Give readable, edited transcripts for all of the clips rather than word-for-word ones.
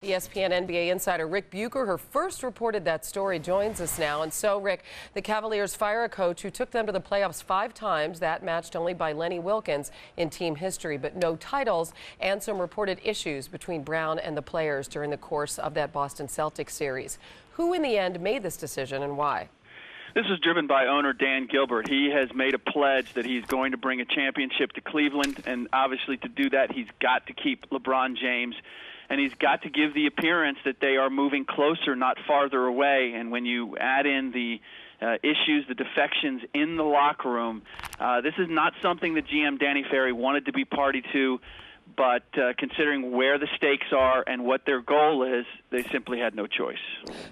ESPN NBA insider Rick Bucher, her first reported that story, joins us now. And so, Rick, the Cavaliers fire a coach who took them to the playoffs 5 times, that matched only by Lenny Wilkins in team history, but no titles, and some reported issues between Brown and the players during the course of that Boston Celtics series. Who in the end made this decision and why? This is driven by owner Dan Gilbert. He has made a pledge that he's going to bring a championship to Cleveland, and obviously to do that he's got to keep LeBron James, and he's got to give the appearance that they are moving closer, not farther away. And when you add in the issues, the defections in the locker room, this is not something that GM Danny Ferry wanted to be party to, but considering where the stakes are and what their goal is, they simply had no choice.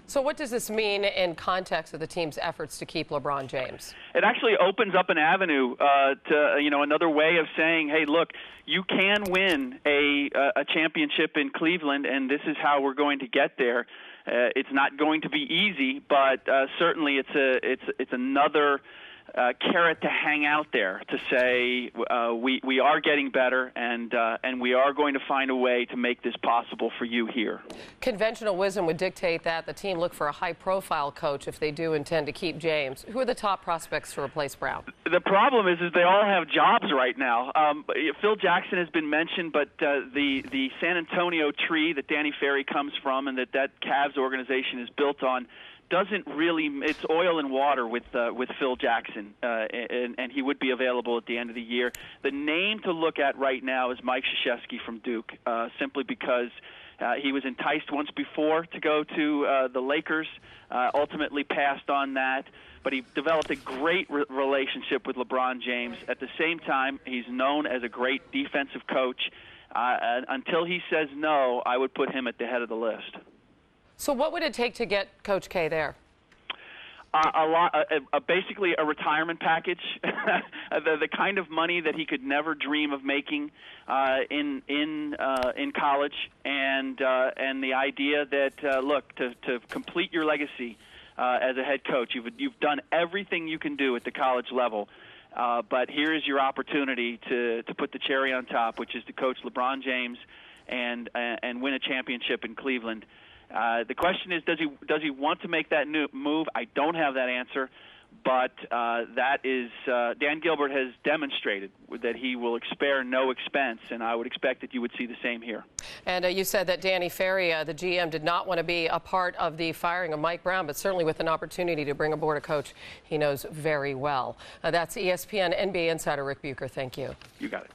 So what does this mean in context of the team's efforts to keep LeBron James? It actually opens up an avenue to, another way of saying, hey, look, you can win a championship in Cleveland, and this is how we're going to get there. It's not going to be easy, but certainly it's another carrot to hang out there to say we are getting better, and we are going to find a way to make this possible for you here. Conventional wisdom would dictate that the team look for a high-profile coach if they do intend to keep James. Who are the top prospects to replace Brown? The problem is they all have jobs right now. Phil Jackson has been mentioned, but the San Antonio tree that Danny Ferry comes from and that Cavs organization is built on doesn't really, it's oil and water with Phil Jackson, and he would be available at the end of the year. The name to look at right now is Mike Krzyzewski from Duke, simply because he was enticed once before to go to the Lakers, ultimately passed on that, but he developed a great relationship with LeBron James. At the same time, he's known as a great defensive coach. Until he says no, I would put him at the head of the list. So what would it take to get Coach K there? Basically a retirement package, the kind of money that he could never dream of making in college, and the idea that look, to complete your legacy as a head coach, you've done everything you can do at the college level, but here is your opportunity to put the cherry on top, which is to coach LeBron James and win a championship in Cleveland. The question is, does he want to make that new move? I don't have that answer, but that is Dan Gilbert has demonstrated that he will spare no expense, and I would expect that you would see the same here. And you said that Danny Ferry, the GM, did not want to be a part of the firing of Mike Brown, but certainly with an opportunity to bring aboard a coach he knows very well. That's ESPN NBA insider Rick Bucher. Thank you. You got it.